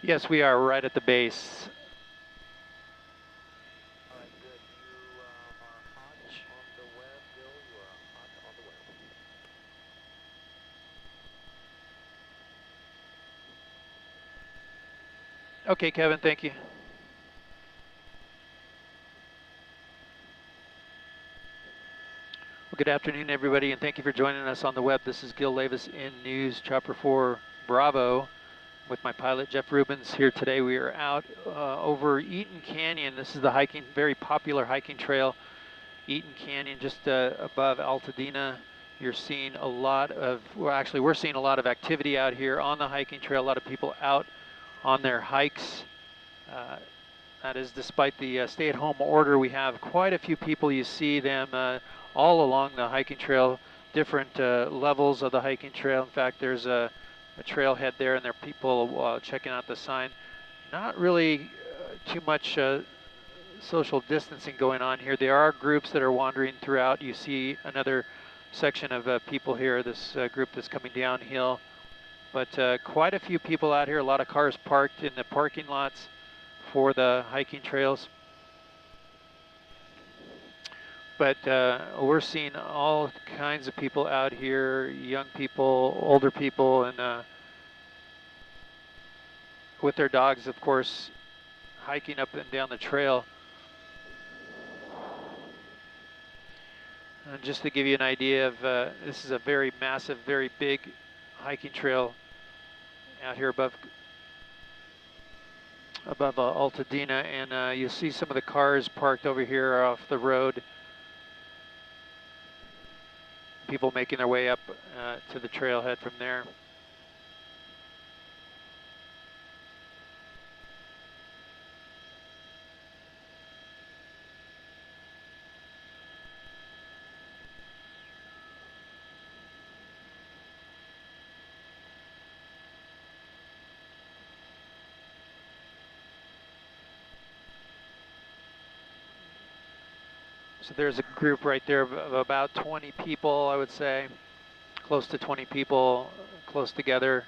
Yes, we are right at the base. All right, good. You are hot on the web, Bill. You are hot on the web. Okay, Kevin, thank you. Well, good afternoon, everybody, and thank you for joining us on the web. This is Gil Levis in NewsChopper4 Bravo with my pilot, Jeff Rubens. Here today we are out over Eaton Canyon. This is the very popular hiking trail, Eaton Canyon, just above Altadena. You're seeing a lot of, we're seeing a lot of activity out here on the hiking trail, a lot of people out on their hikes. That is despite the stay-at-home order. We have quite a few people. You see them all along the hiking trail, different levels of the hiking trail. In fact, there's a trailhead there, and there are people checking out the sign. Not really too much social distancing going on here. There are groups that are wandering throughout. You see another section of people here, this group that's coming downhill. But quite a few people out here, a lot of cars parked in the parking lots for the hiking trails. But we're seeing all kinds of people out here, young people, older people, and with their dogs, of course, hiking up and down the trail. And just to give you an idea of, this is a very massive, very big hiking trail out here above Altadena, and you see some of the cars parked over here off the road. People making their way up to the trailhead from there. So there's a group right there of about 20 people, I would say, close to 20 people, close together.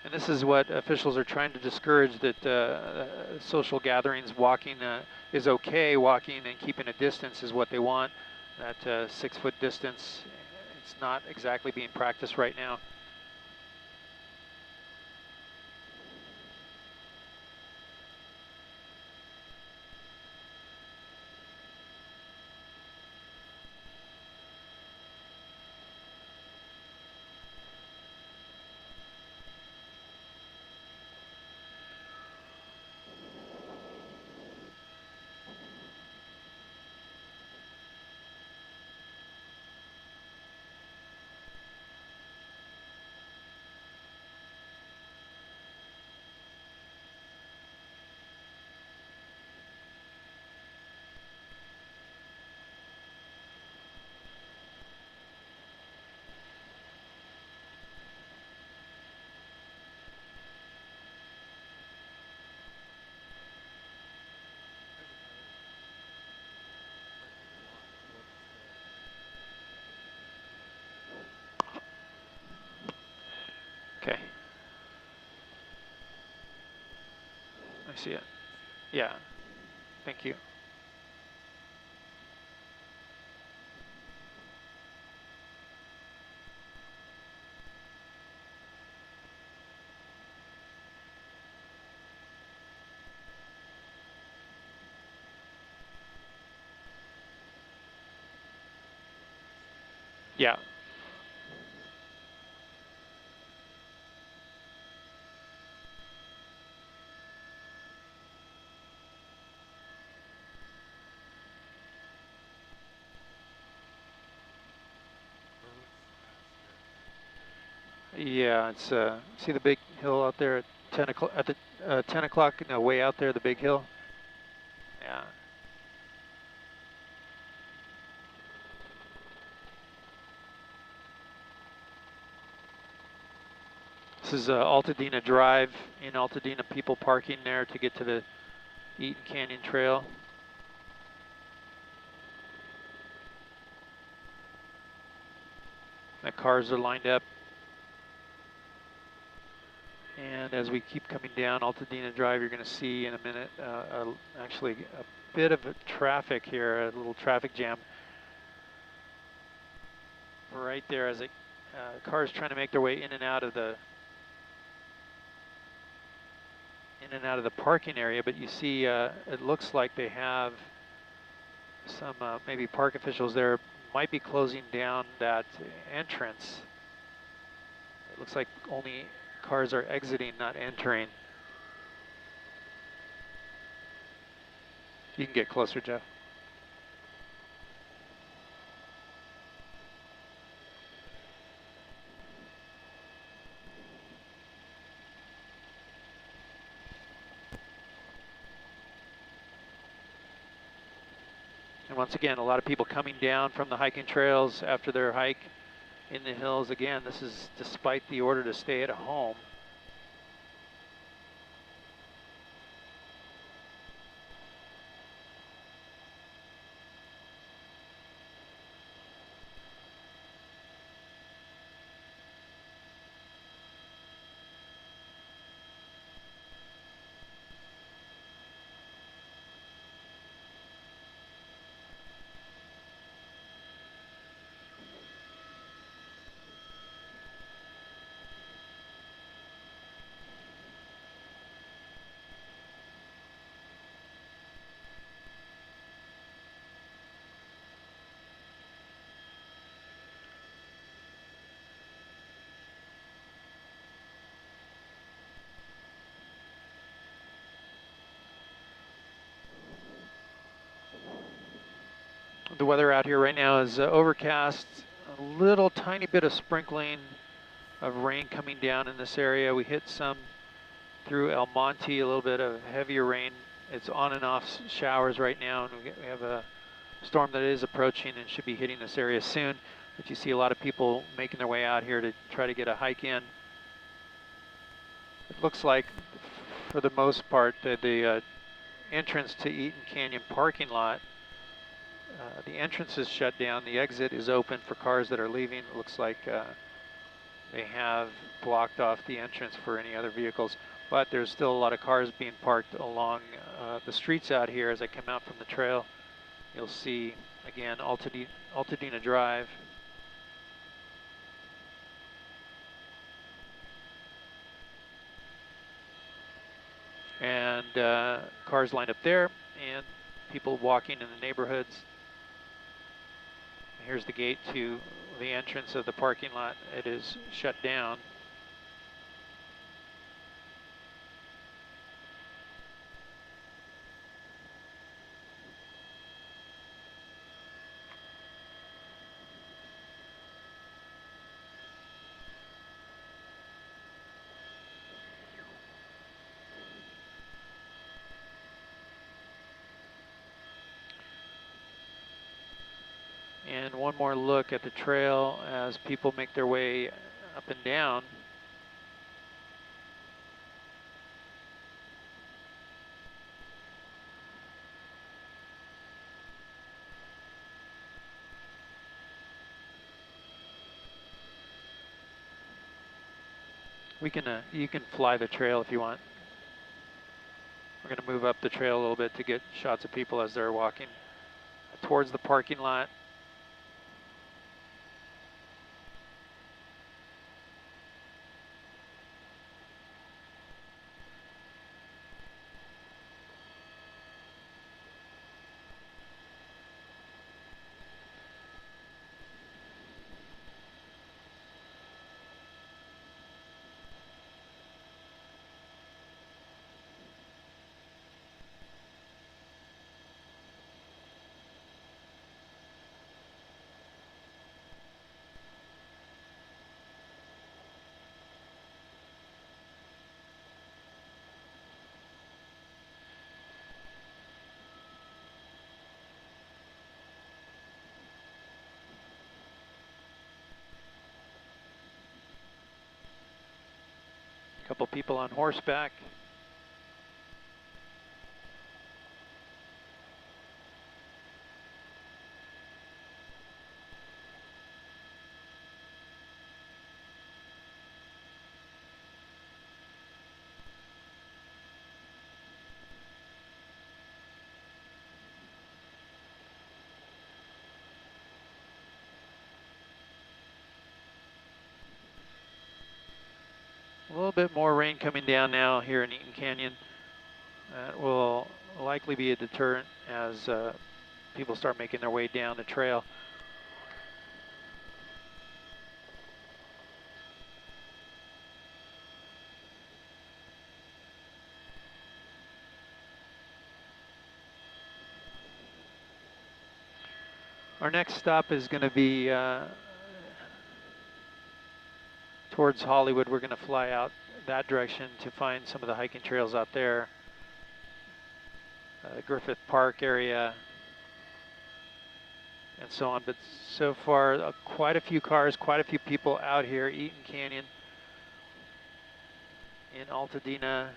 And this is what officials are trying to discourage, that social gatherings, walking is okay, walking and keeping a distance is what they want. That 6-foot distance, it's not exactly being practiced right now. Okay. I see it. Yeah. Thank you. Yeah. Yeah, it's see the big hill out there at 10 o'clock, at the 10 o'clock, no, way out there, the big hill. Yeah. This is Altadena Drive in Altadena, people parking there to get to the Eaton Canyon Trail. The cars are lined up. And as we keep coming down Altadena Drive, you're going to see in a minute actually a bit of a traffic here, a little traffic jam right there as cars trying to make their way in and out of the parking area. But you see, it looks like they have some maybe park officials there might be closing down that entrance. It looks like only cars are exiting, not entering. You can get closer, Jeff. And once again, a lot of people coming down from the hiking trails after their hike in the hills. Again, this is despite the order to stay at home. The weather out here right now is overcast, a little tiny bit of sprinkling of rain coming down in this area. We hit some through El Monte, a little bit of heavier rain. It's on and off showers right now, and we have a storm that is approaching and should be hitting this area soon. But you see a lot of people making their way out here to try to get a hike in. It looks like, for the most part, the entrance to Eaton Canyon parking lot, the entrance is shut down. The exit is open for cars that are leaving. It looks like they have blocked off the entrance for any other vehicles. But there's still a lot of cars being parked along the streets out here. As I come out from the trail, you'll see, again, Altadena Drive. And cars lined up there, and people walking in the neighborhoods. Here's the gate to the entrance of the parking lot. It is shut down. And one more look at the trail as people make their way up and down. You can fly the trail if you want. We're going to move up the trail a little bit to get shots of people as they're walking towards the parking lot. A couple people on horseback. bit more rain coming down now here in Eaton Canyon. That will likely be a deterrent as people start making their way down the trail. Our next stop is going to be towards Hollywood. We're going to fly out that direction to find some of the hiking trails out there. The Griffith Park area and so on. But so far, quite a few cars, quite a few people out here, Eaton Canyon in Altadena.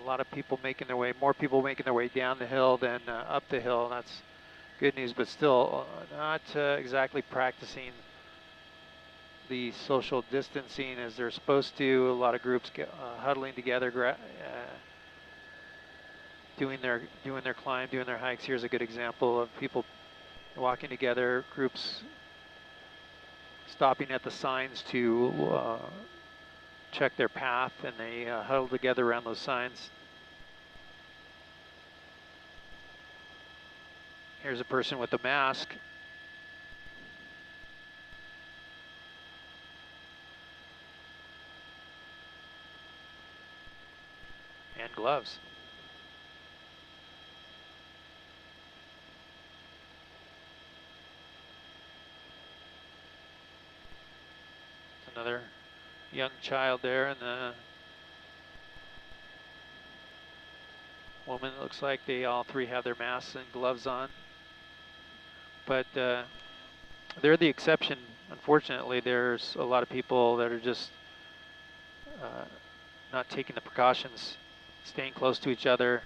A lot of people making their way, more people making their way down the hill than up the hill. That's good news, but still not exactly practicing the social distancing as they're supposed to. A lot of groups huddling together, doing their climb, doing their hikes. Here's a good example of people walking together, groups stopping at the signs to check their path, and they huddle together around those signs. Here's a person with a mask. And gloves. Another young child there, and the woman, it looks like they all three have their masks and gloves on. But they're the exception. Unfortunately, there's a lot of people that are just not taking the precautions, staying close to each other.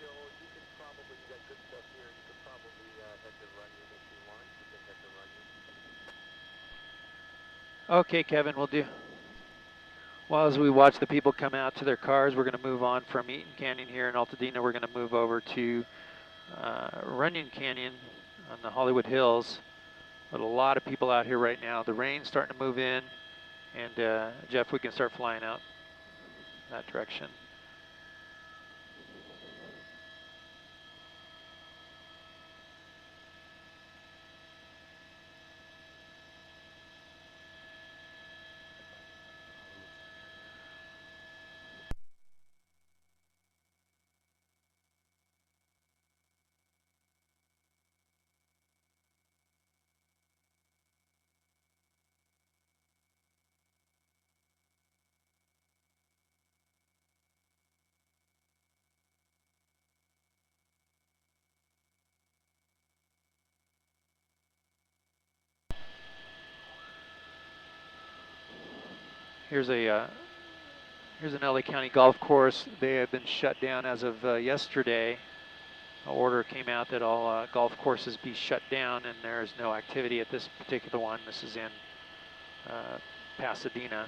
Gil, you could probably, you got good stuff here. You could probably head to Runyon if you want. You can head to Runyon. Okay, Kevin, we'll do. Well, as we watch the people come out to their cars, we're going to move on from Eaton Canyon here in Altadena. We're going to move over to Runyon Canyon on the Hollywood Hills. But a lot of people out here right now. The rain's starting to move in, and Jeff, we can start flying out that direction. Here's a here's an LA County golf course. They have been shut down as of yesterday. An order came out that all golf courses be shut down, and there's no activity at this particular one. This is in Pasadena.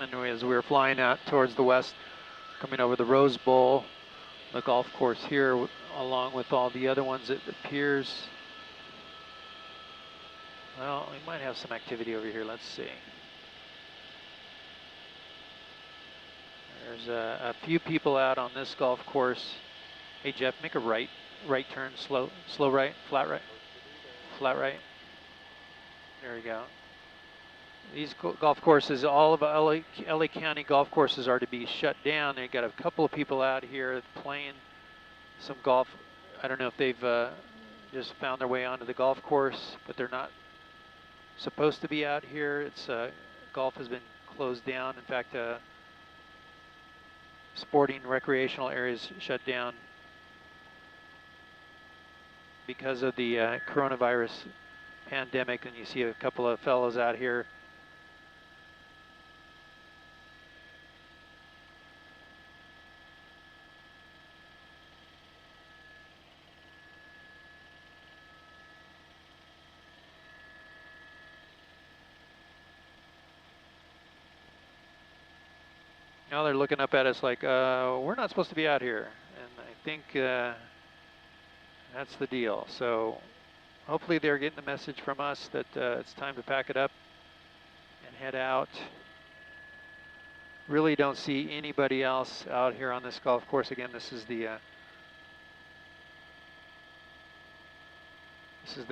And as we were flying out towards the west, coming over the Rose Bowl, the golf course here, along with all the other ones, it appears, well, we might have some activity over here. Let's see. There's a few people out on this golf course. Hey Jeff, make a right turn, slow right, flat right, flat right. There we go. These golf courses, all of LA County golf courses are to be shut down. They've got a couple of people out here playing some golf. I don't know if they've just found their way onto the golf course, but they're not supposed to be out here. It's golf has been closed down. In fact, sporting recreational areas shut down because of the coronavirus pandemic. And you see a couple of fellows out here now. They're looking up at us like, we're not supposed to be out here. And I think that's the deal. So hopefully they're getting the message from us that it's time to pack it up and head out. Really don't see anybody else out here on this golf course. Again, this is the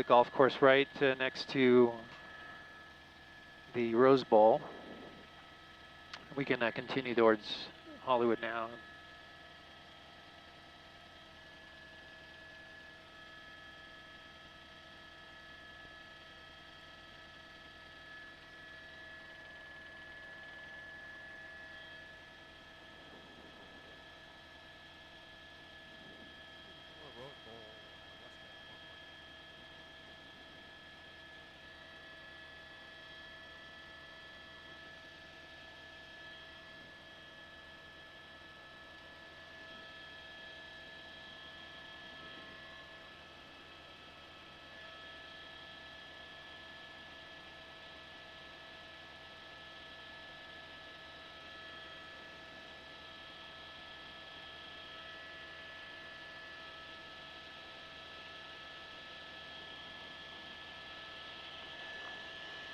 golf course right next to the Rose Bowl. We can continue towards Hollywood now.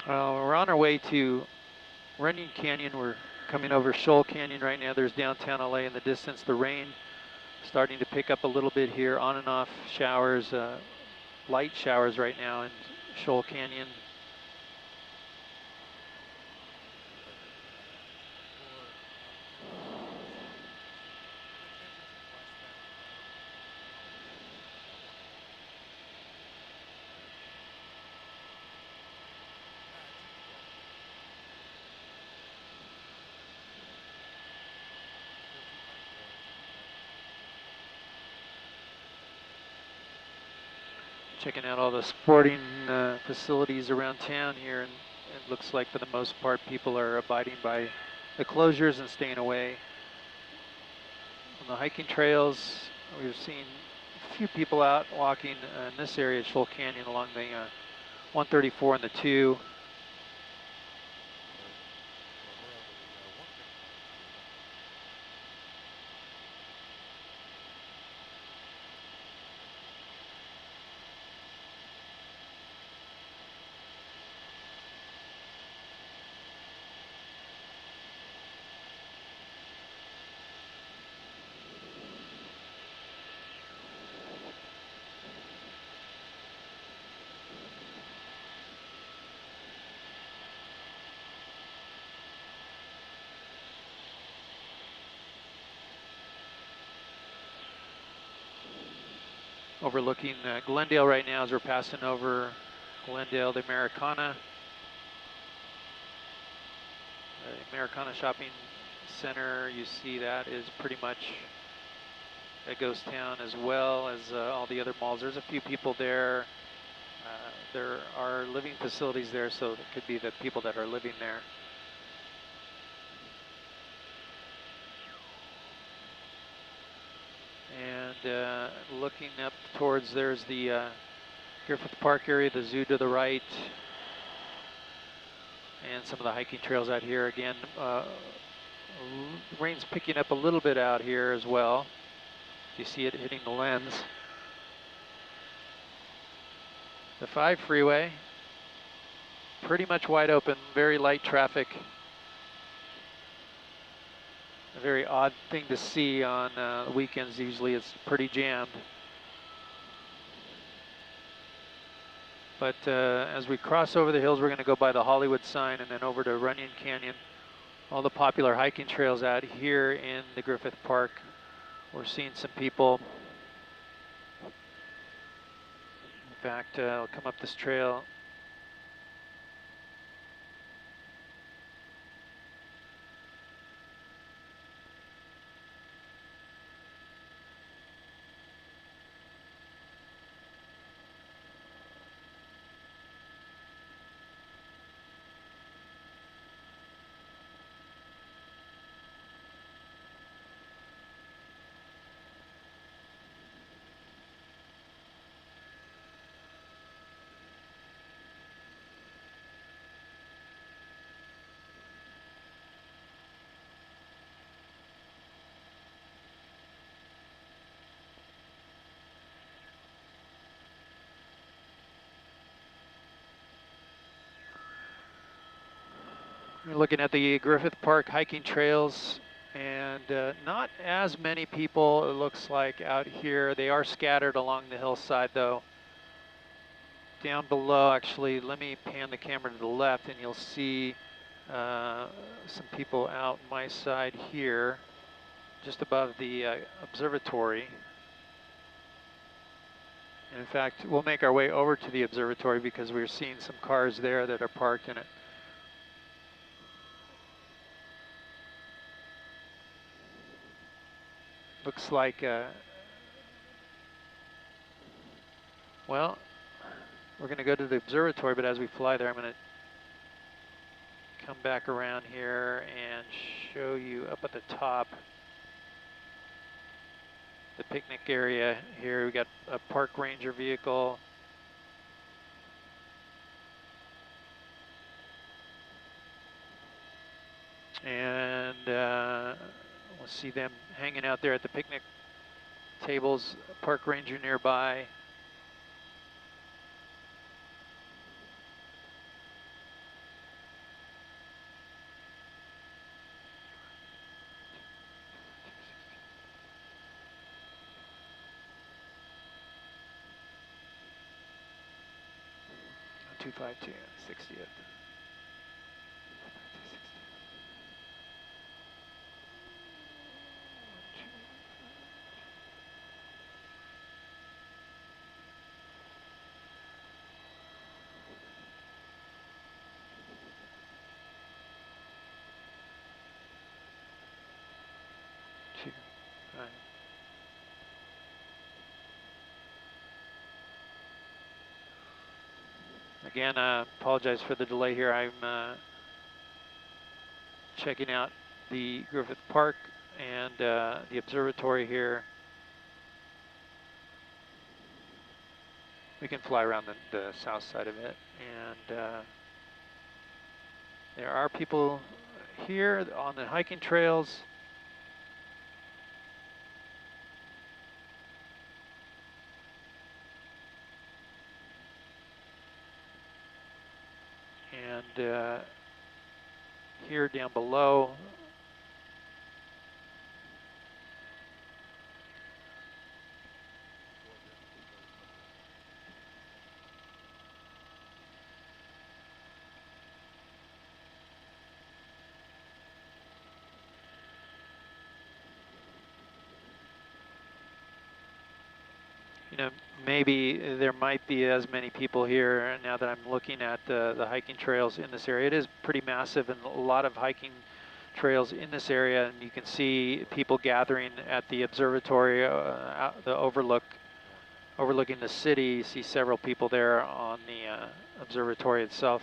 We're on our way to Runyon Canyon. We're coming over Shoal Canyon right now. There's downtown LA in the distance. The rain starting to pick up a little bit here, on and off showers, light showers right now in Shoal Canyon. Checking out all the sporting facilities around town here, and it looks like for the most part people are abiding by the closures and staying away. On the hiking trails, we've seen a few people out walking in this area of Shoal Canyon along the 134 and the 2. overlooking Glendale right now as we're passing over Glendale, the Americana. The Americana Shopping Center, you see that is pretty much a ghost town, as well as all the other malls. There's a few people there. There are living facilities there, so it could be the people that are living there. And looking up towards, there's the Griffith Park area, the zoo to the right, and some of the hiking trails out here. Again, rain's picking up a little bit out here as well. You see it hitting the lens. The 5 freeway, pretty much wide open, very light traffic. A very odd thing to see on weekends. Usually it's pretty jammed. But as we cross over the hills, we're going to go by the Hollywood sign and then over to Runyon Canyon. All the popular hiking trails out here in the Griffith Park. We're seeing some people. In fact, I'll come up this trail. We're looking at the Griffith Park hiking trails, and not as many people, it looks like, out here. They are scattered along the hillside, though. Down below, actually, let me pan the camera to the left, and you'll see some people out my side here, just above the observatory. And in fact, we'll make our way over to the observatory because we're seeing some cars there that are parked in it. Looks like, well, we're going to go to the observatory, but as we fly there, I'm going to come back around here and show you up at the top the picnic area here. We got a park ranger vehicle. And we'll see them hanging out there at the picnic tables, park ranger nearby. Two 252 60th. Right. Again, apologize for the delay here. I'm checking out the Griffith Park and the observatory here. We can fly around the south side of it, and there are people here on the hiking trails. And here down below, you know, maybe there might be as many people here now that I'm looking at the hiking trails in this area. It is pretty massive and a lot of hiking trails in this area, and you can see people gathering at the observatory, the overlooking the city. You see several people there on the observatory itself.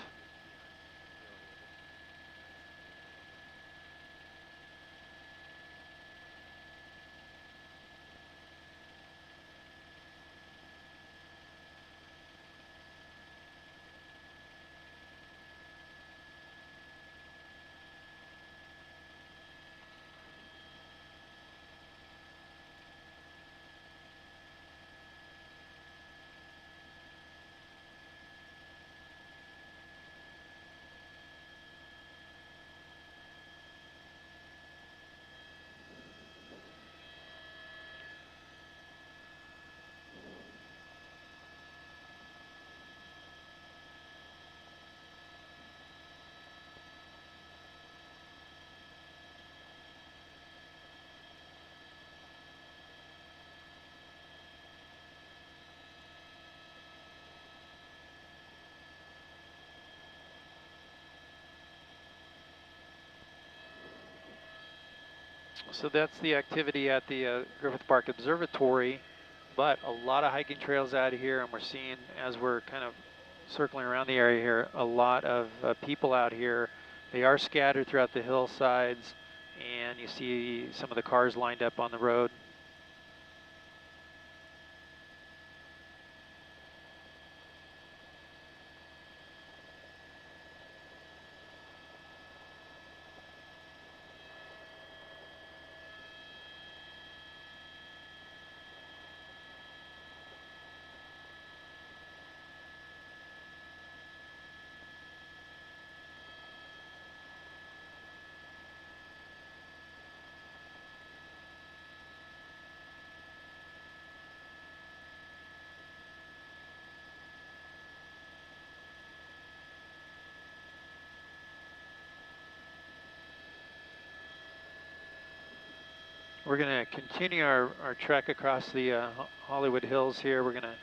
So that's the activity at the Griffith Park Observatory, but a lot of hiking trails out here, and we're seeing, as we're kind of circling around the area here, a lot of people out here. They are scattered throughout the hillsides, and you see some of the cars lined up on the road. We're going to continue our trek across the Hollywood Hills here. We're going to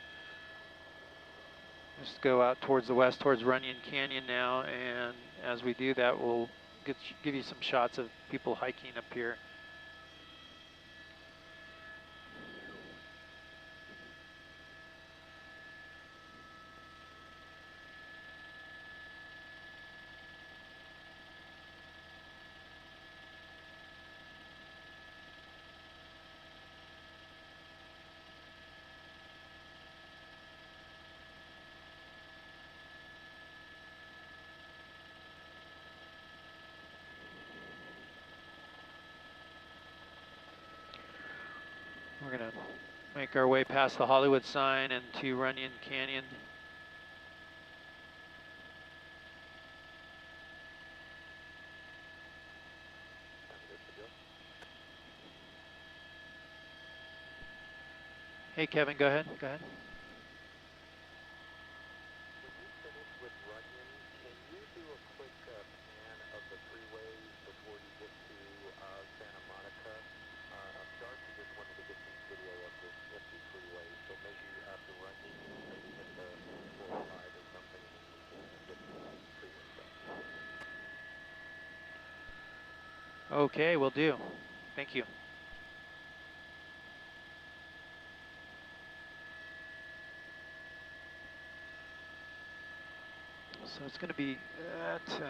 just go out towards the west, towards Runyon Canyon now, and as we do that, we'll give you some shots of people hiking up here. We're going to make our way past the Hollywood sign and to Runyon Canyon. Hey, Kevin, go ahead. Go ahead. When you finish with Runyon, can you do a quick pan of the freeways before you get to Santa Monica? Darcy just wanted to get some video of this empty freeway, so maybe after Runyon, maybe hit the 405 or something, and then we can get some freeway stuff. Okay, will do. Thank you. So it's going to be at,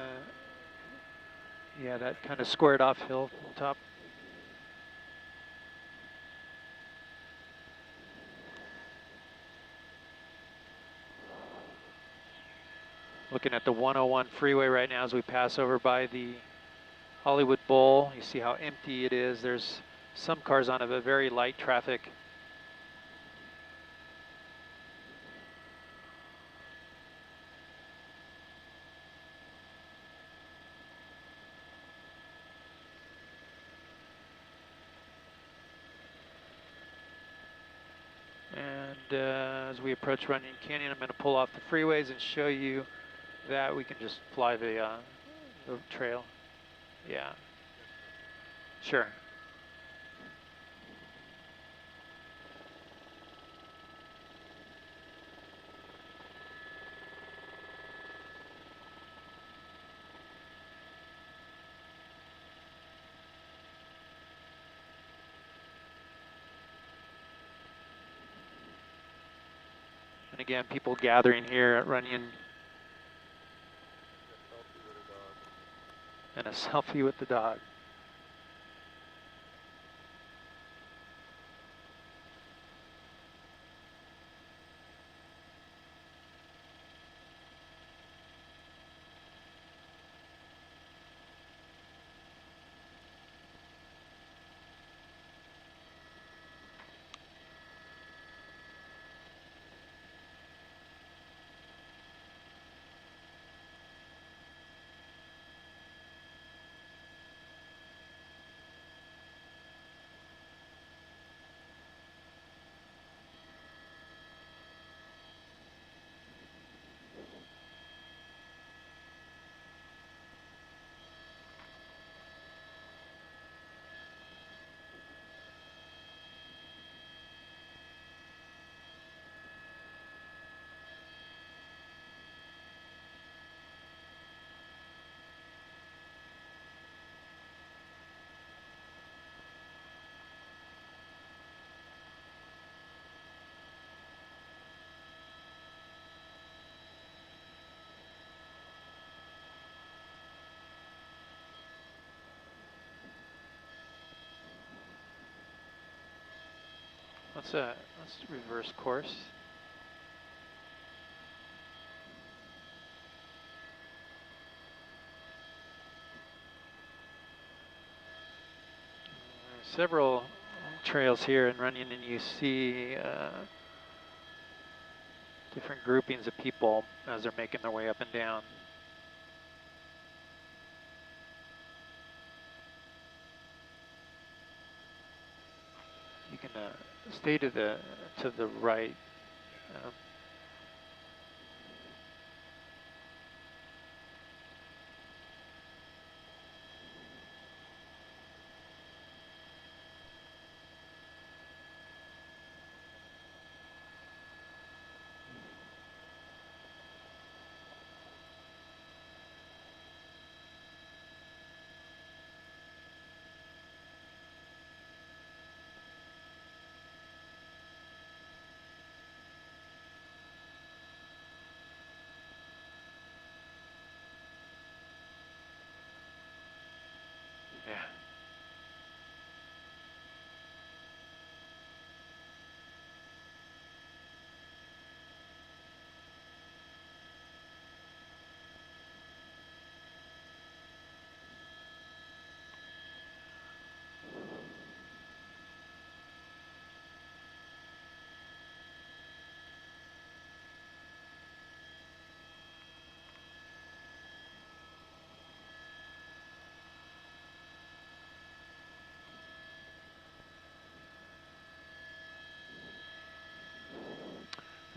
yeah, that kind of squared off hill top. Looking at the 101 freeway right now as we pass over by the Hollywood Bowl. You see how empty it is. There's some cars on it, but very light traffic. And as we approach Runyon Canyon, I'm going to pull off the freeways and show you that we can just fly the trail. Yeah. Sure. And again, people gathering here at Runyon. And a selfie with the dog. Let's reverse course. Several trails here in Runyon, and you see different groupings of people as they're making their way up and down. You can stay to the right. Yeah.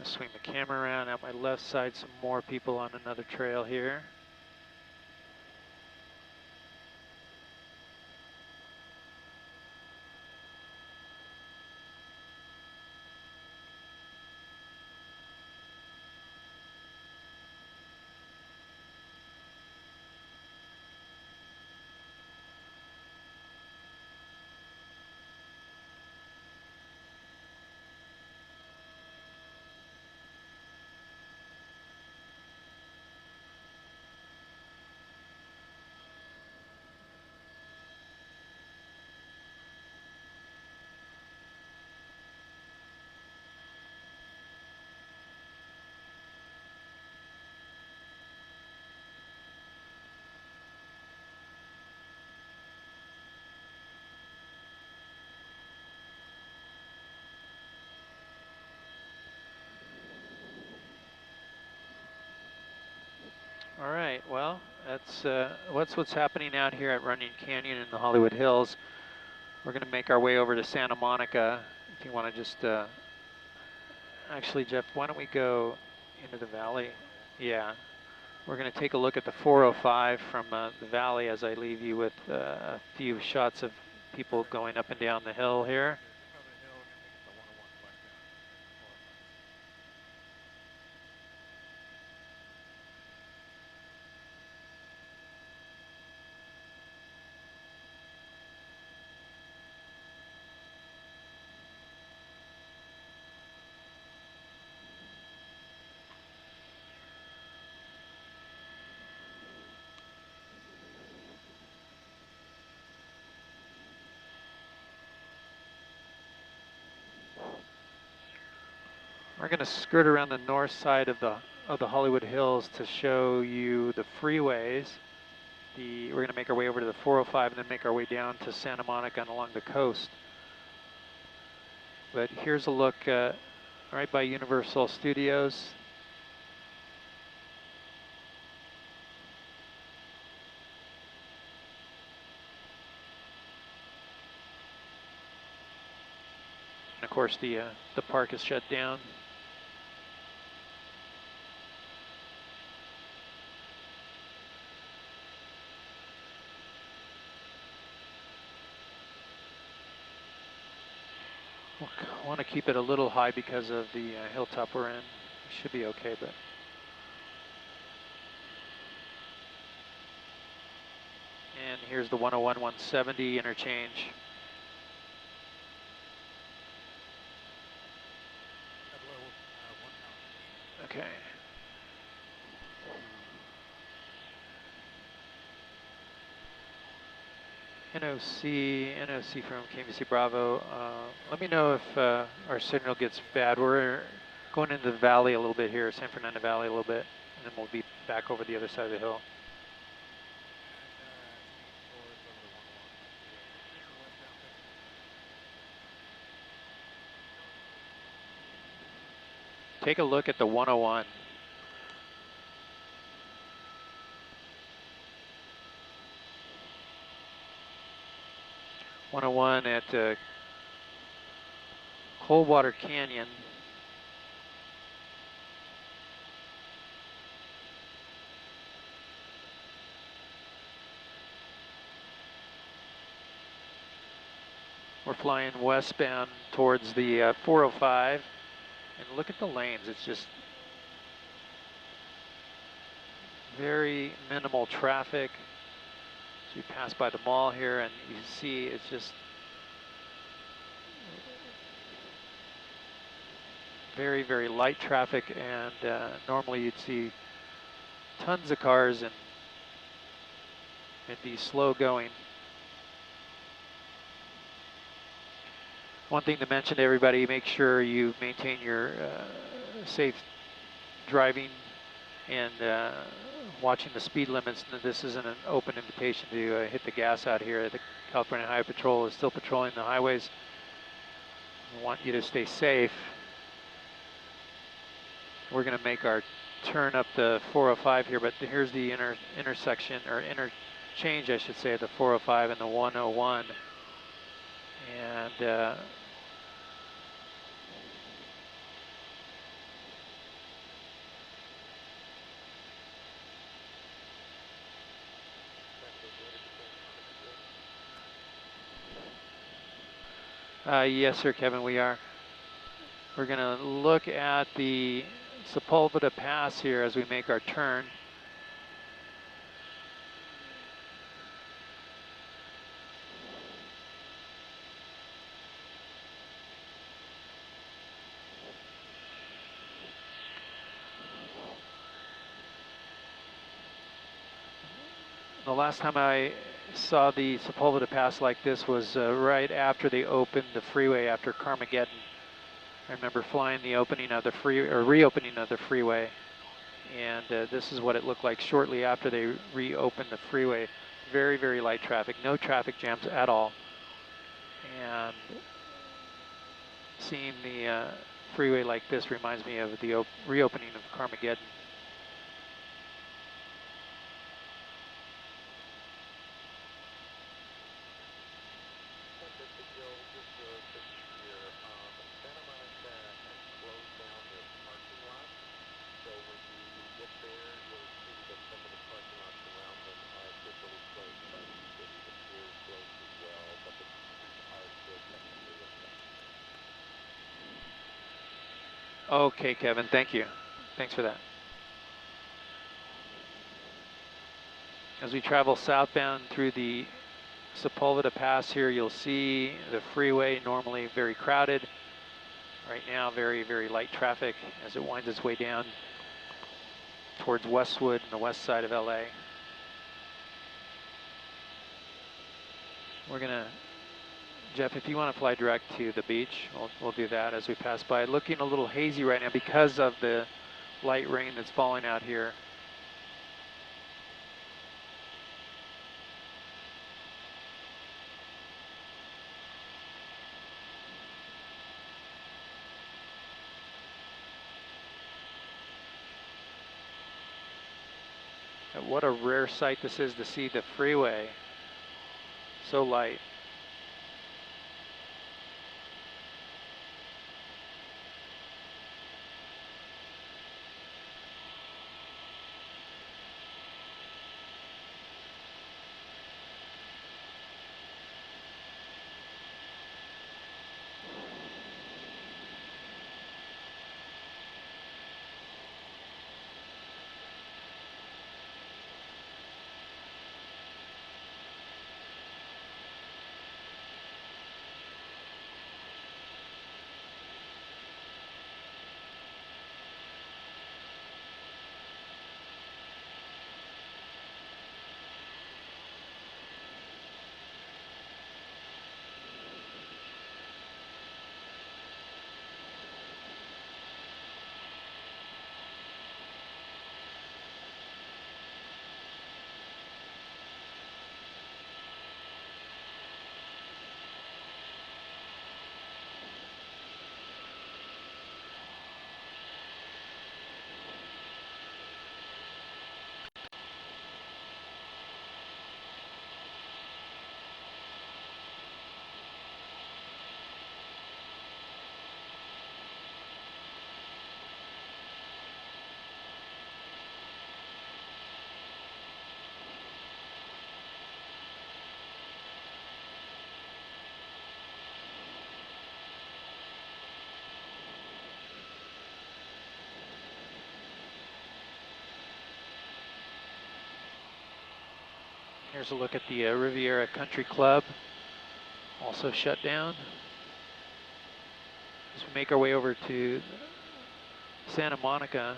Swing the camera around. At my left side, some more people on another trail here. All right, well, that's what's happening out here at Runyon Canyon in the Hollywood Hills. We're going to make our way over to Santa Monica. If you want to just, actually, Jeff, why don't we go into the valley? Yeah, we're going to take a look at the 405 from the valley as I leave you with a few shots of people going up and down the hill here. We're going to skirt around the north side of the Hollywood Hills to show you the freeways. We're going to make our way over to the 405 and then make our way down to Santa Monica and along the coast. But here's a look right by Universal Studios. And of course the park is shut down. I want to keep it a little high because of the hilltop we're in. We should be okay, but. And here's the 101-170 interchange. Okay. NOC from KBC Bravo. Let me know if our signal gets bad. We're going into the valley a little bit here, San Fernando Valley a little bit, and then we'll be back over the other side of the hill. Take a look at the 101. At Coldwater Canyon. We're flying westbound towards the 405, and look at the lanes. It's just very minimal traffic. So we pass by the mall here, and you see it's just very, very light traffic, and normally you'd see tons of cars and it'd be slow going. One thing to mention to everybody, make sure you maintain your safe driving and watching the speed limits. This isn't an open invitation to hit the gas out here. The California Highway Patrol is still patrolling the highways. We want you to stay safe. We're going to make our turn up the 405 here, but here's the intersection, or interchange, I should say, of the 405 and the 101. And yes, sir, Kevin, we are. We're going to look at the Sepulveda Pass here as we make our turn. The last time I saw the Sepulveda Pass like this was right after they opened the freeway after Carmageddon. I remember flying the opening of the reopening of the freeway, and this is what it looked like shortly after they reopened the freeway. Very, very light traffic, no traffic jams at all. And seeing the freeway like this reminds me of the reopening of Carmageddon. Okay, Kevin, thank you. Thanks for that. As we travel southbound through the Sepulveda Pass here, you'll see the freeway normally very crowded. Right now, very, very light traffic as it winds its way down towards Westwood and the west side of LA. We're gonna Jeff, if you want to fly direct to the beach, we'll do that as we pass by. Looking a little hazy right now because of the light rain that's falling out here. What a rare sight this is to see the freeway so light. Here's a look at the Riviera Country Club, also shut down. As we make our way over to Santa Monica,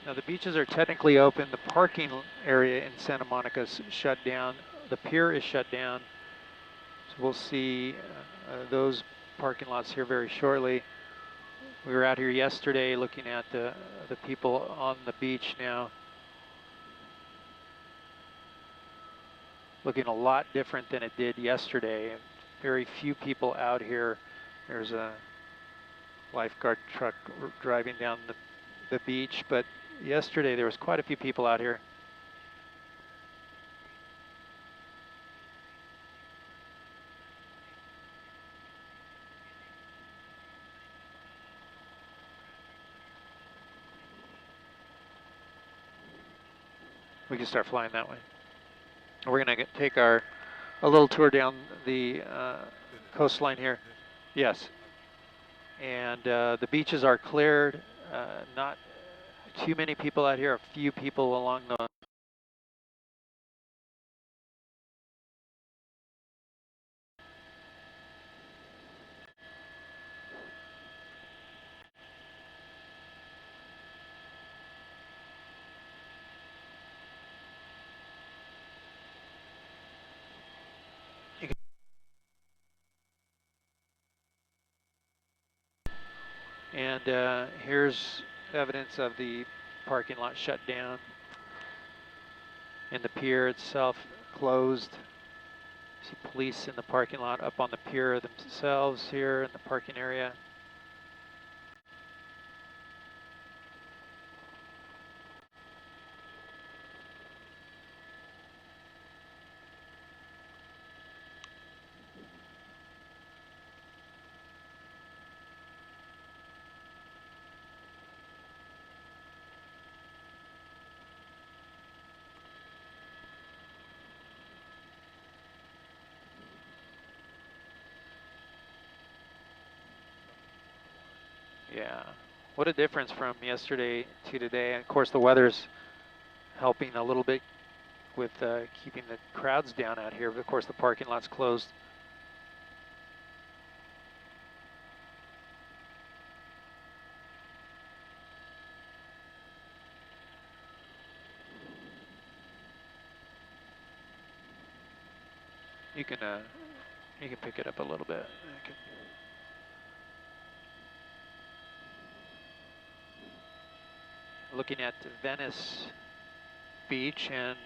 now the beaches are technically open. The parking area in Santa Monica is shut down. The pier is shut down. So we'll see those parking lots here very shortly. We were out here yesterday looking at the people on the beach now. Looking a lot different than it did yesterday. Very few people out here. There's a lifeguard truck driving down the beach, but yesterday there was quite a few people out here. We can start flying that way. We're gonna take a little tour down the coastline here. Yes. And the beaches are cleared. Not too many people out here. A few people along the and here's evidence of the parking lot shut down and the pier itself closed. See police in the parking lot up on the pier themselves here in the parking area. Yeah, what a difference from yesterday to today. And of course the weather's helping a little bit with keeping the crowds down out here, but of course the parking lot's closed. You can pick it up a little bit. Looking at Venice Beach and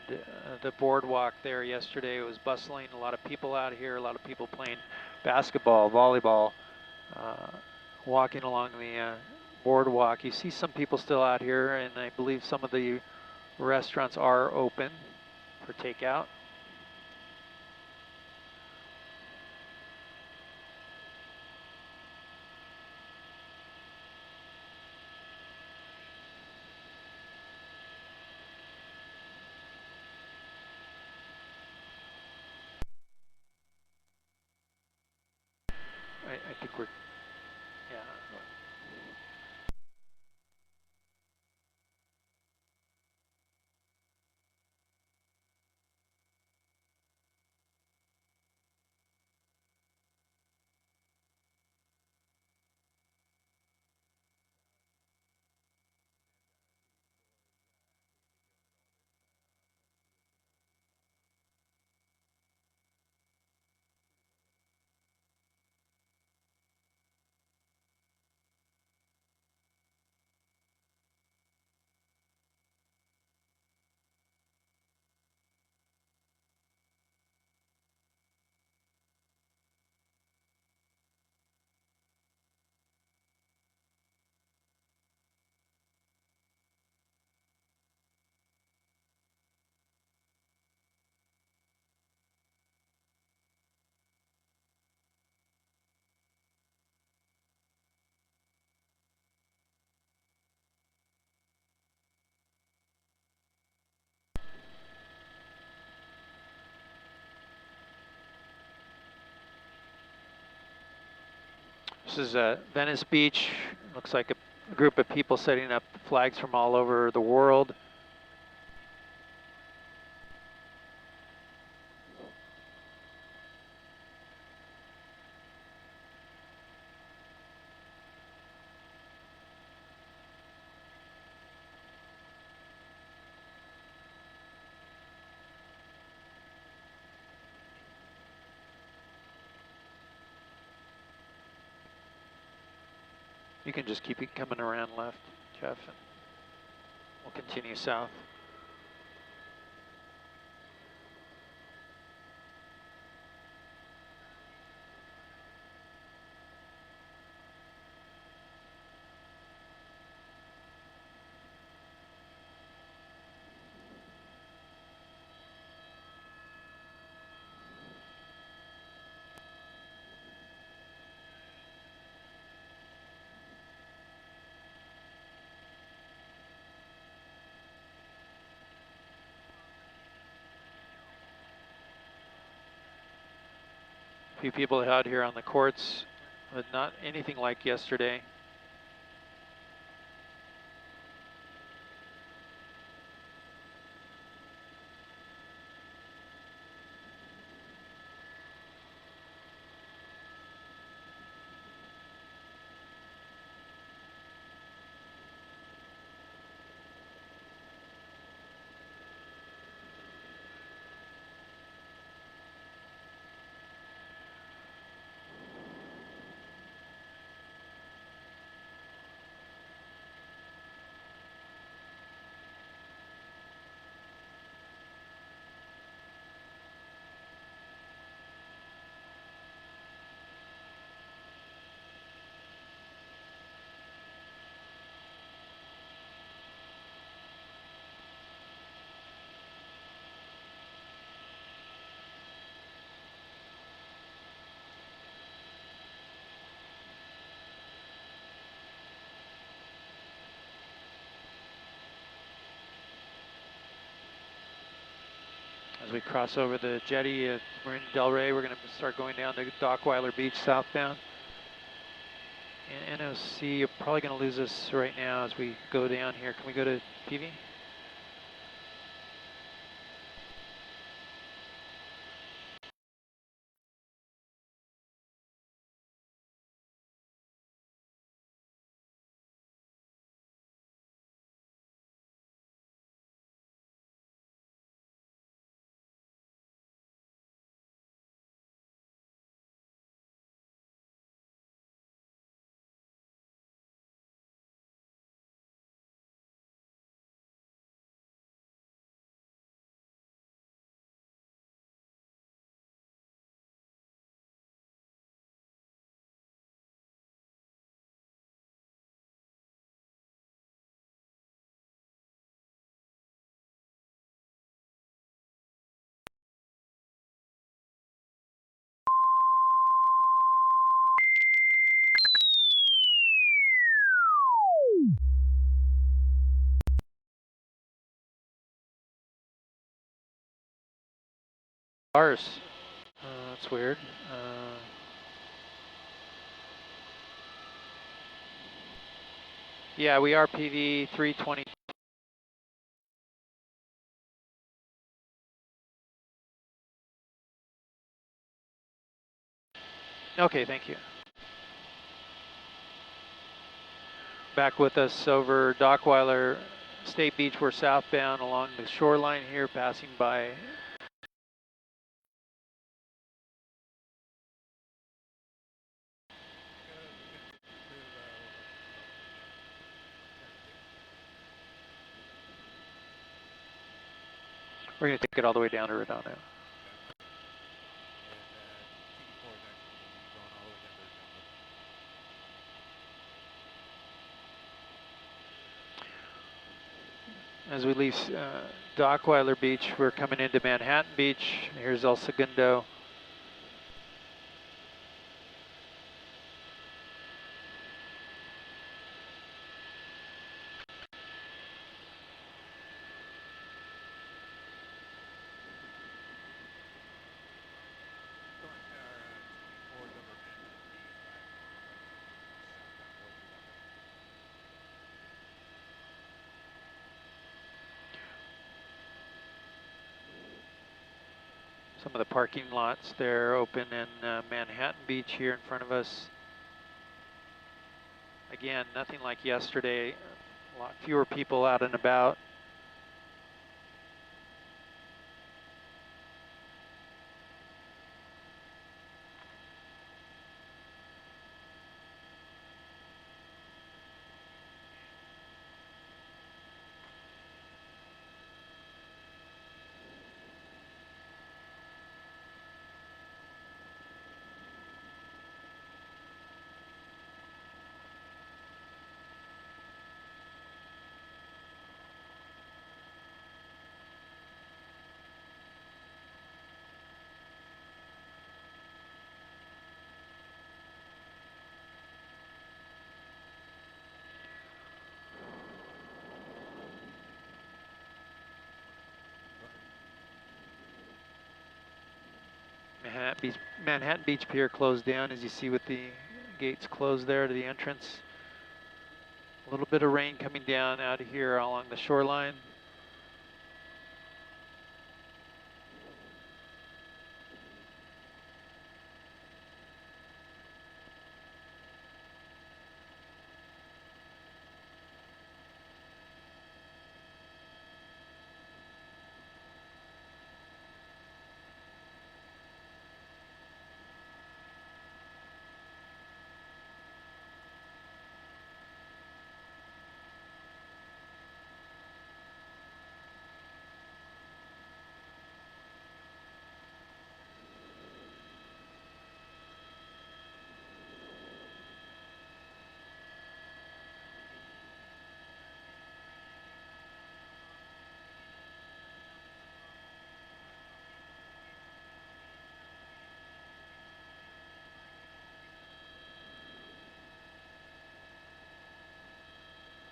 the boardwalk there yesterday, it was bustling. A lot of people out here, a lot of people playing basketball, volleyball, walking along the boardwalk. You see some people still out here, and I believe some of the restaurants are open for takeout. I think we're, yeah. This is Venice Beach. Looks like a group of people setting up flags from all over the world. You can just keep it coming around left, Jeff, and we'll continue south. A few people out here on the courts, but not anything like yesterday. As we cross over the jetty at Marina Del Rey, we're going to start going down to Dockweiler Beach southbound. And NOC are probably going to lose us right now as we go down here. Can we go to PV? Ours. That's weird. Yeah, we are PV 320. Okay, thank you. Back with us over Dockweiler State Beach. We're southbound along the shoreline here, passing by. We're going to take it all the way down to Redondo. As we leave Dockweiler Beach, we're coming into Manhattan Beach. Here's El Segundo. Some of the parking lots there open in Manhattan Beach here in front of us. Again, nothing like yesterday. A lot fewer people out and about. Manhattan Beach Pier closed down, as you see with the gates closed there to the entrance. A little bit of rain coming down out of here along the shoreline.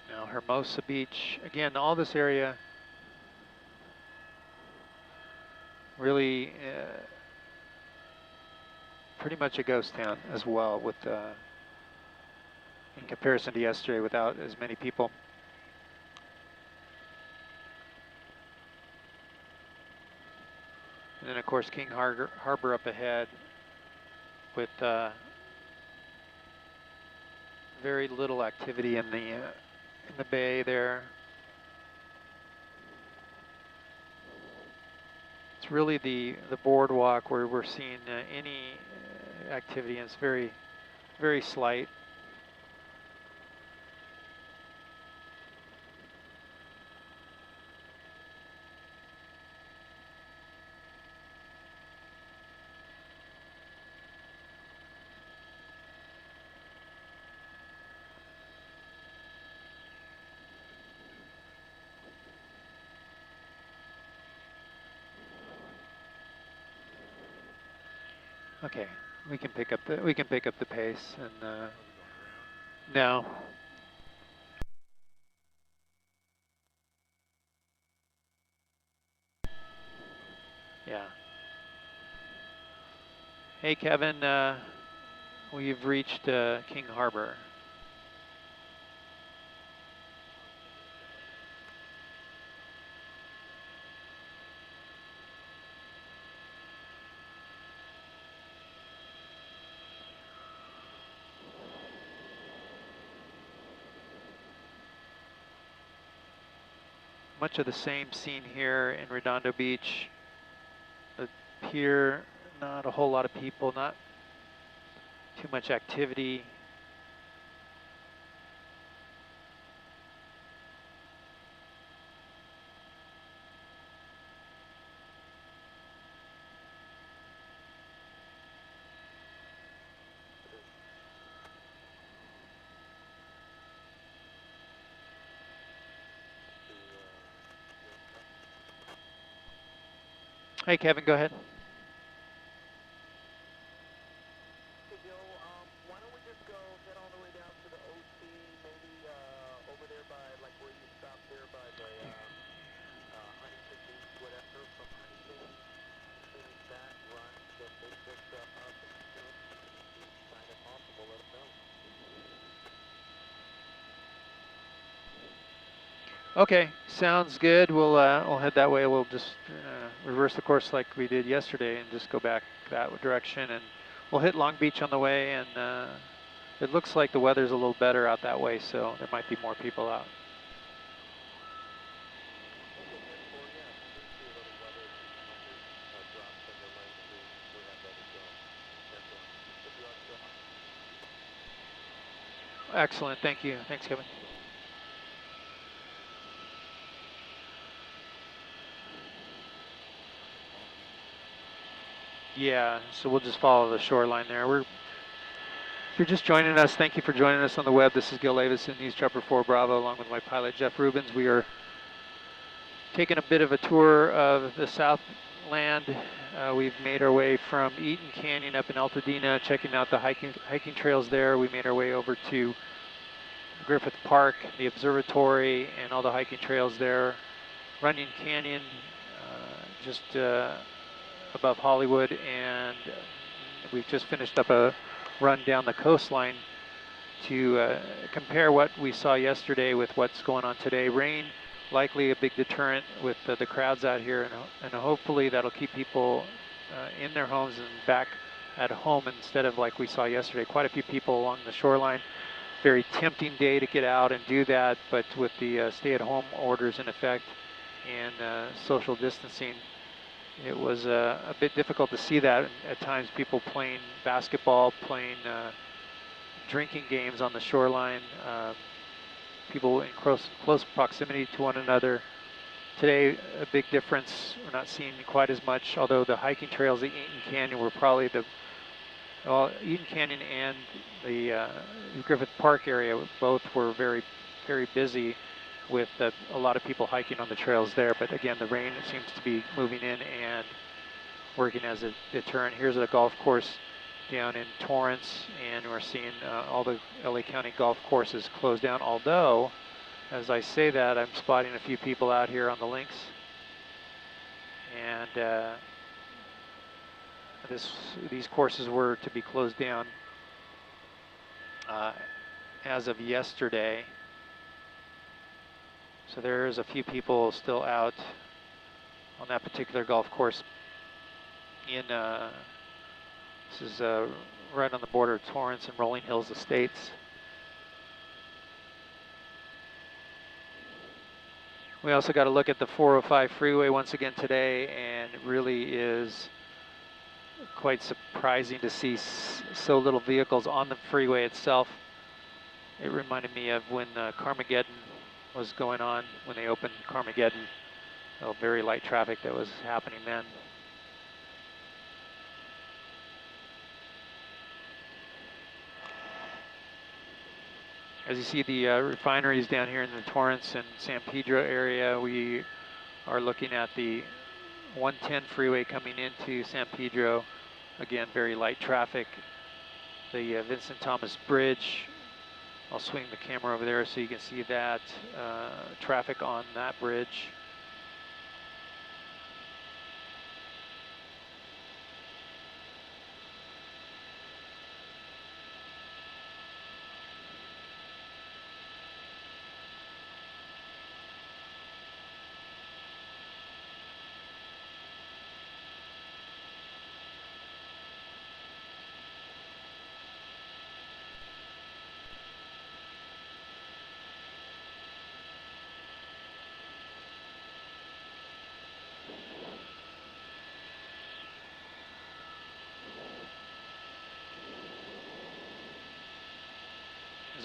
Now Hermosa Beach, again, all this area really pretty much a ghost town as well, with in comparison to yesterday without as many people. And then of course King Harbor up ahead with very little activity in the bay there. It's really the boardwalk where we're seeing any activity, and it's very, very slight. Okay, we can pick up the pace, and no. Yeah. Hey, Kevin, we've reached King Harbor. Much of the same scene here in Redondo Beach. The pier, not a whole lot of people, not too much activity. Hey, Kevin, go ahead. Hey, Joe, why don't we just go head all the way down to the OC, maybe over there by, like, where you stopped there by the Huntington Beach, whatever. From Huntington, finish that run that takes us up until each sign if possible, let us know. Okay, sounds good. We'll head that way. We'll just reverse the course like we did yesterday and just go back that direction. And we'll hit Long Beach on the way. And it looks like the weather's a little better out that way, so there might be more people out. Okay, 10-4, yeah, if you do see a little weather drops in the lens, we have that as well. 10-4. If you are still on. Excellent. Thank you. Thanks, Kevin. Yeah, so we'll just follow the shoreline there. If you're just joining us, thank you for joining us on the web. This is Gil Davis in NewsChopper4 Bravo, along with my pilot, Jeff Rubens. We are taking a bit of a tour of the Southland. We've made our way from Eaton Canyon up in Altadena, checking out the hiking trails there. We made our way over to Griffith Park, the observatory, and all the hiking trails there. Runyon Canyon, just above Hollywood, and we've just finished up a run down the coastline to compare what we saw yesterday with what's going on today. Rain, likely a big deterrent with the crowds out here, and hopefully that'll keep people in their homes and back at home instead of like we saw yesterday. Quite a few people along the shoreline. Very tempting day to get out and do that, but with the stay-at-home orders in effect and social distancing, it was a bit difficult to see that. At times people playing basketball, playing drinking games on the shoreline, people in close proximity to one another. Today, a big difference, we're not seeing quite as much, although the hiking trails at Eaton Canyon were probably Eaton Canyon and the Griffith Park area both were very, very busy with a lot of people hiking on the trails there. But again, the rain seems to be moving in and working as a deterrent. Here's a golf course down in Torrance, and we're seeing all the LA County golf courses closed down, although, as I say that, I'm spotting a few people out here on the links. And these courses were to be closed down as of yesterday. So there's a few people still out on that particular golf course in, this is right on the border of Torrance and Rolling Hills Estates. We also got to look at the 405 freeway once again today, and it really is quite surprising to see so little vehicles on the freeway itself. It reminded me of when Carmageddon was going on, when they opened Carmageddon. Very light traffic that was happening then. As you see the refineries down here in the Torrance and San Pedro area, we are looking at the 110 freeway coming into San Pedro. Again, very light traffic. The Vincent Thomas Bridge, I'll swing the camera over there so you can see that traffic on that bridge.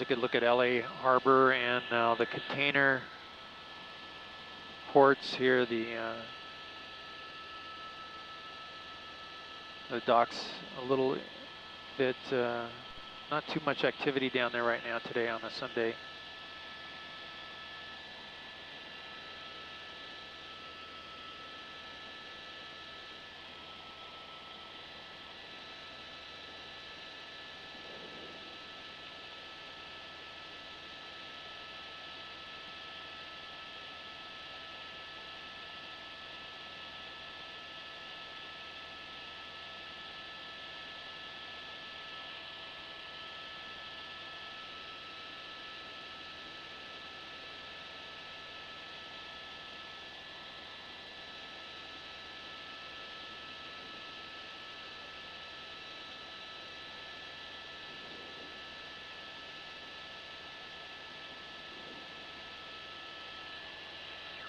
a good look at LA Harbor and the container ports here. The docks a little bit, not too much activity down there right now today on a Sunday.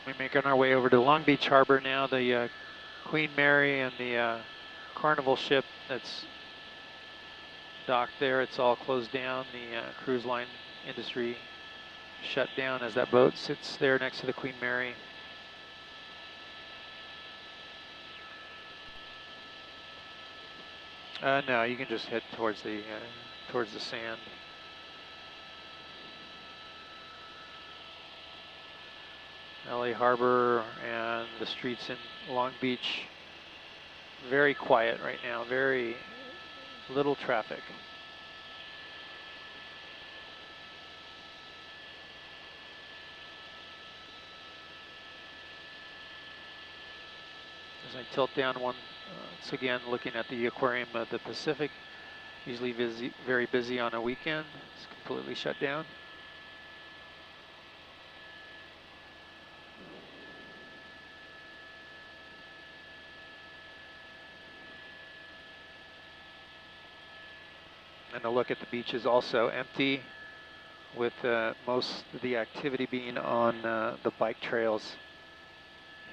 We're making our way over to Long Beach Harbor now. The Queen Mary and the Carnival ship that's docked there, it's all closed down. The cruise line industry shut down as that boat sits there next to the Queen Mary. No, you can just head towards the sand. LA Harbor and the streets in Long Beach, very quiet right now, very little traffic. As I tilt down once again, looking at the aquarium of the Pacific, usually very busy on a weekend. It's completely shut down. And a look at the beach is also empty, with most of the activity being on the bike trails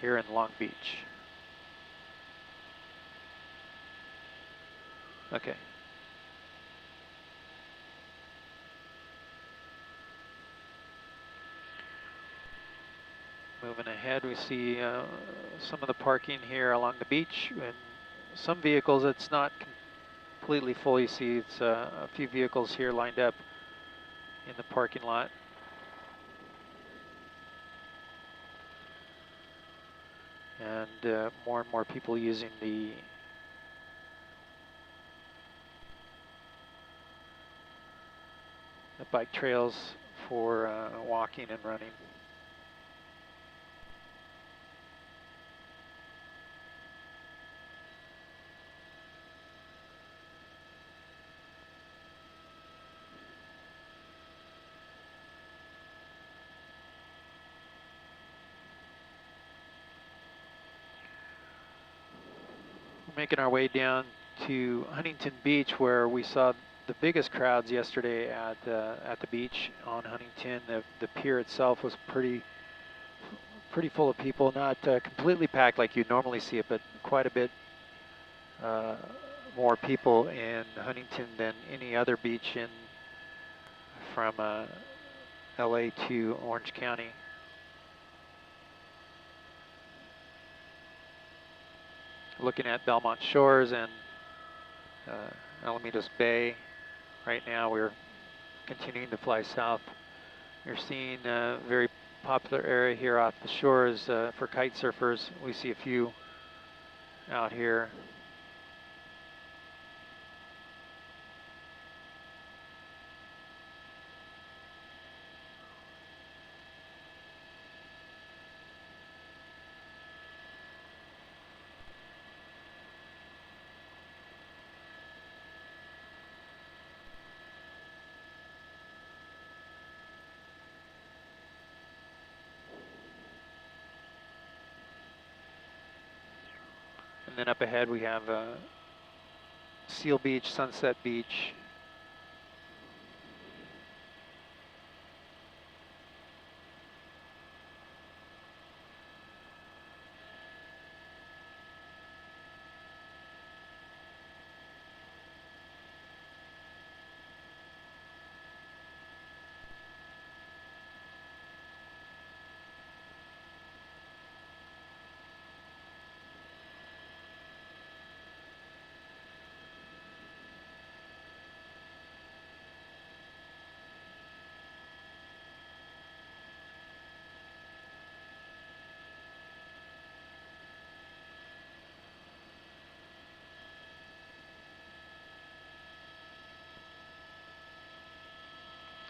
here in Long Beach. Okay. Moving ahead, we see some of the parking here along the beach, and some vehicles it's not completely full. You see it's a few vehicles here lined up in the parking lot. And more and more people using the bike trails for walking and running. We're making our way down to Huntington Beach, where we saw the biggest crowds yesterday at the beach on Huntington. The pier itself was pretty full of people, not completely packed like you normally see it, but quite a bit more people in Huntington than any other beach in from LA to Orange County. Looking at Belmont Shores and Alamitos Bay. Right now we're continuing to fly south. You're seeing a very popular area here off the shores for kite surfers. We see a few out here. And then up ahead we have Seal Beach, Sunset Beach.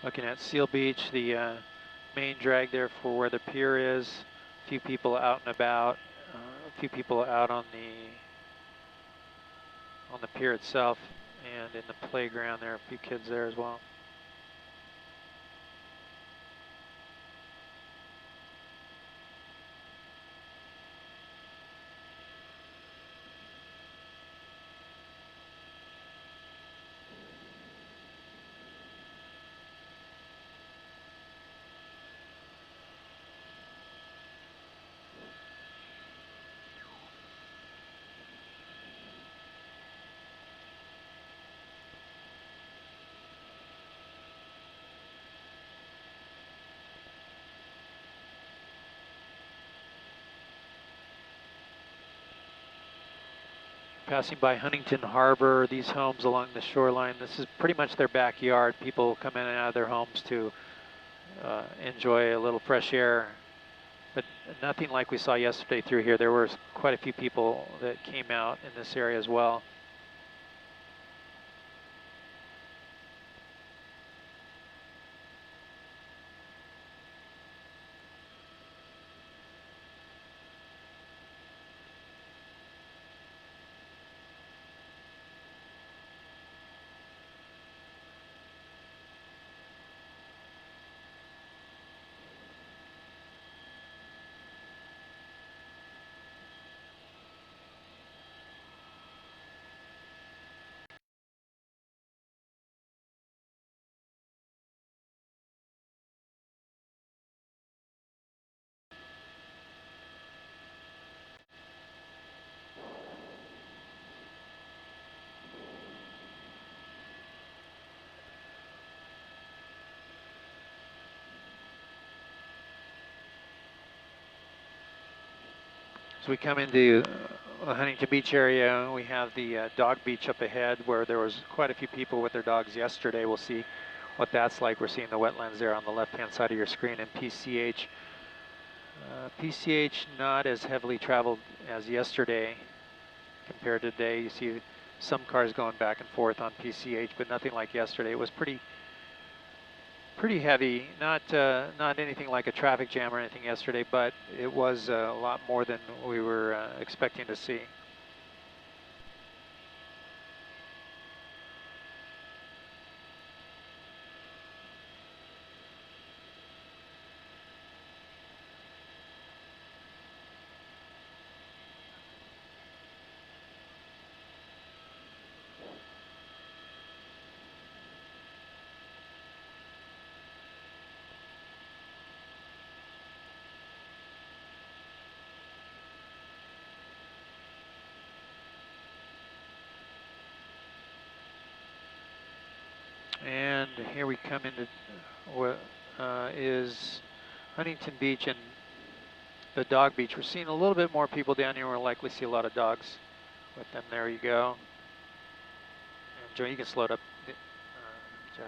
Looking at Seal Beach, the main drag there for where the pier is. A few people out and about. A few people out on the pier itself, and in the playground there are a few kids there as well. Passing by Huntington Harbor, these homes along the shoreline, this is pretty much their backyard. People come in and out of their homes to enjoy a little fresh air, but nothing like we saw yesterday through here. There were quite a few people that came out in this area as well. As we come into the Huntington Beach area, we have the dog beach up ahead where there was quite a few people with their dogs yesterday. We'll see what that's like. We're seeing the wetlands there on the left-hand side of your screen, and PCH. PCH not as heavily traveled as yesterday compared to today. You see some cars going back and forth on PCH, but nothing like yesterday. It was pretty heavy, not anything like a traffic jam or anything yesterday, but it was a lot more than we were expecting to see. And here we come into what is Huntington Beach and the dog beach. We're seeing a little bit more people down here. We'll likely see a lot of dogs with them. There you go. And Joe, you can slow it up, Jeff.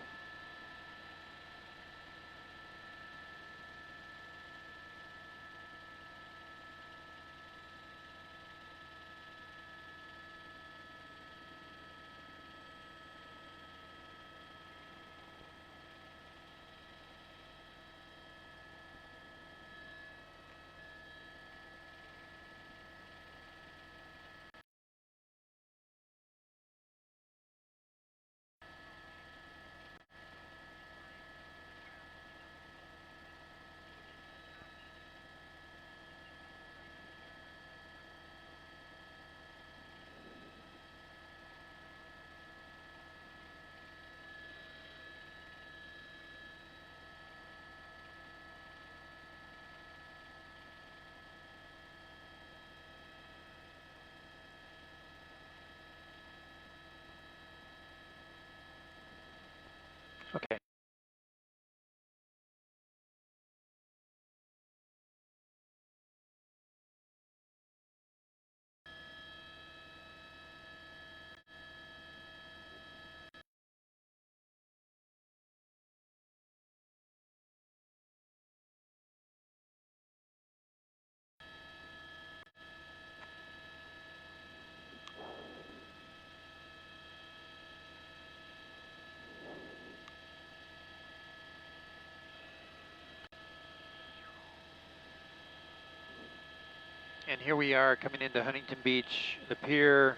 And here we are coming into Huntington Beach, the pier,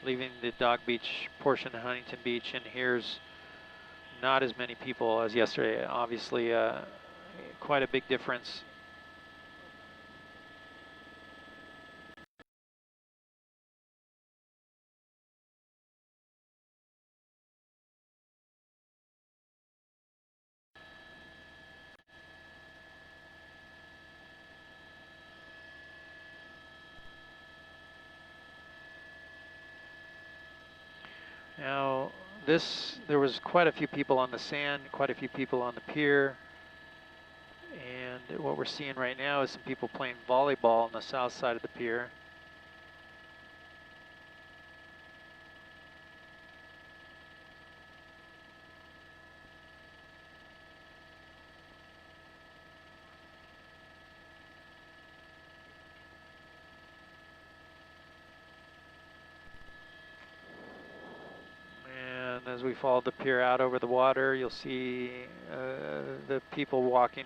leaving the Dog Beach portion of Huntington Beach, and here's not as many people as yesterday. Obviously, quite a big difference. Now, there was quite a few people on the sand, quite a few people on the pier. And what we're seeing right now is some people playing volleyball on the south side of the pier. And as we follow the pier out over the water, you'll see the people walking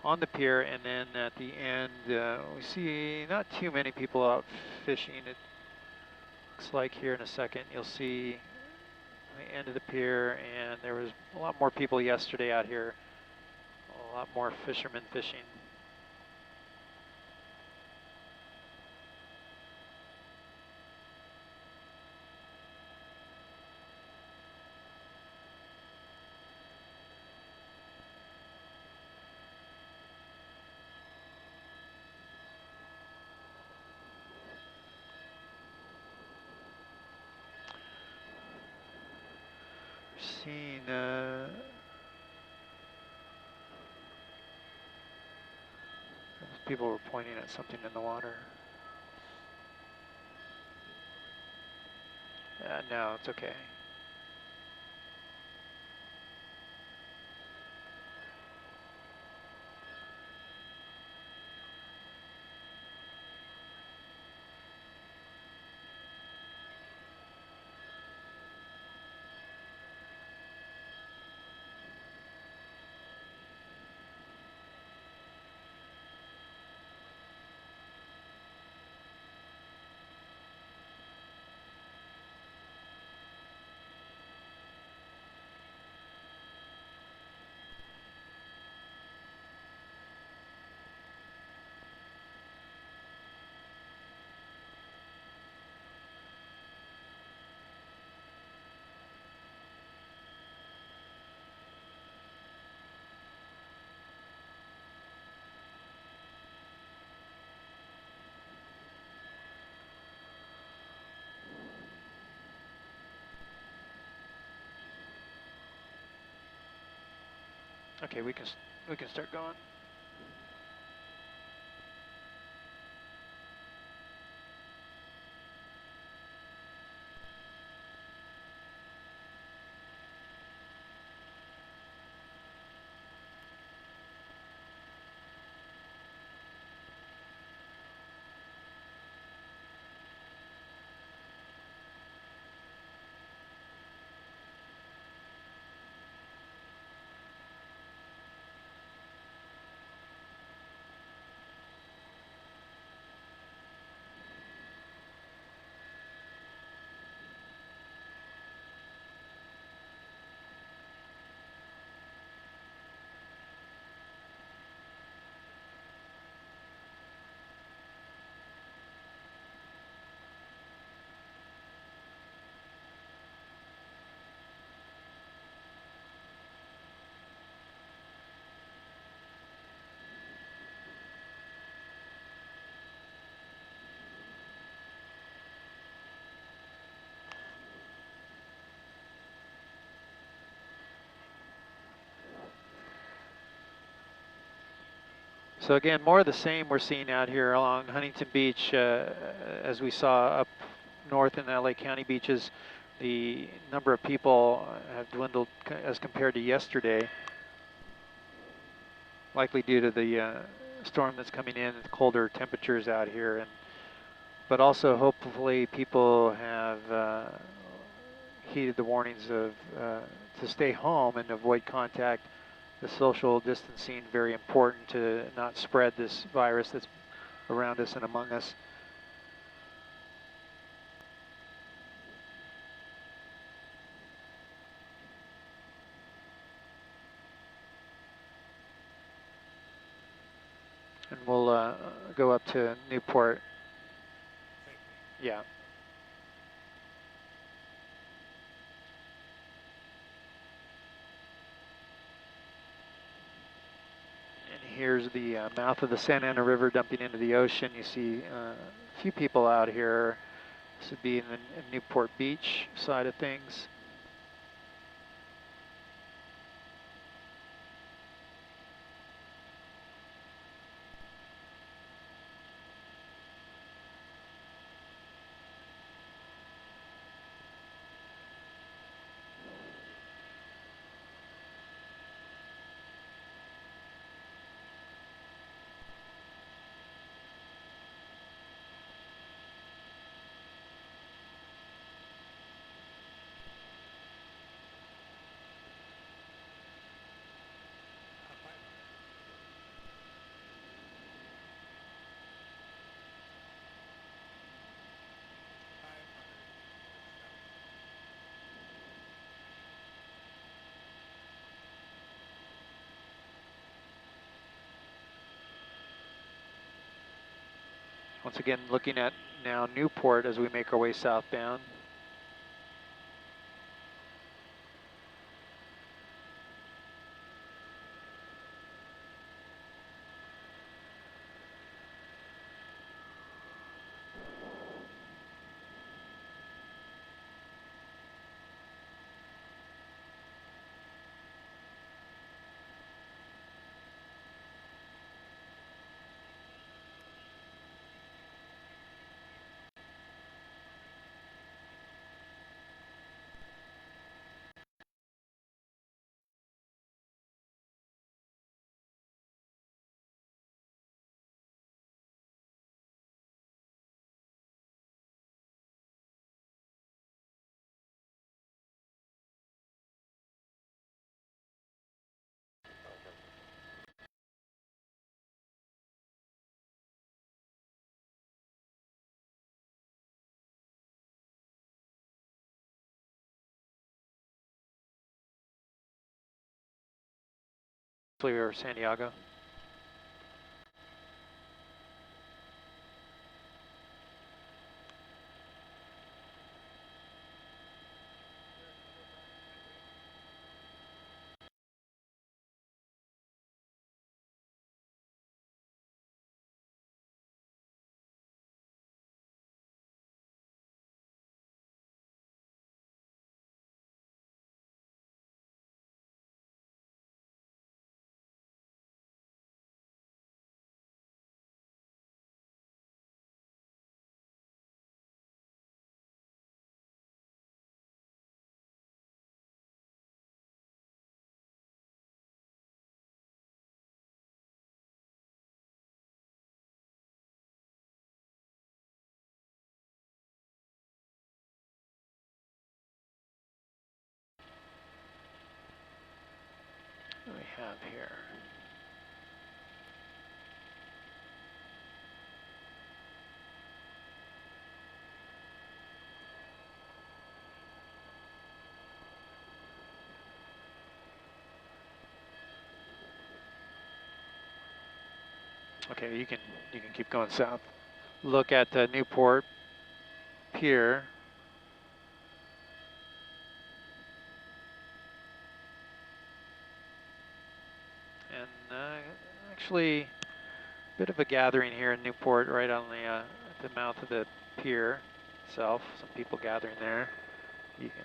on the pier, and then at the end we see not too many people out fishing. It looks like here in a second you'll see the end of the pier, and there was a lot more people yesterday out here, a lot more fishermen fishing. Seeing people were pointing at something in the water. No, it's okay. Okay, we can start going. So again, more of the same we're seeing out here along Huntington Beach. As we saw up north in the LA County beaches, the number of people have dwindled as compared to yesterday, likely due to the storm that's coming in and the colder temperatures out here. But also hopefully people have heeded the warnings of to stay home and avoid contact. The social distancing, very important to not spread this virus that's around us and among us. And we'll go up to Newport. Yeah. And here's the mouth of the Santa Ana River dumping into the ocean. You see a few people out here. This would be in the Newport Beach side of things. Once again, looking at now Newport as we make our way southbound. Or San Diego. What do we have here? Okay, you can keep going south. Look at the Newport Pier. And actually, a bit of a gathering here in Newport, right on the mouth of the pier itself. Some people gathering there. You can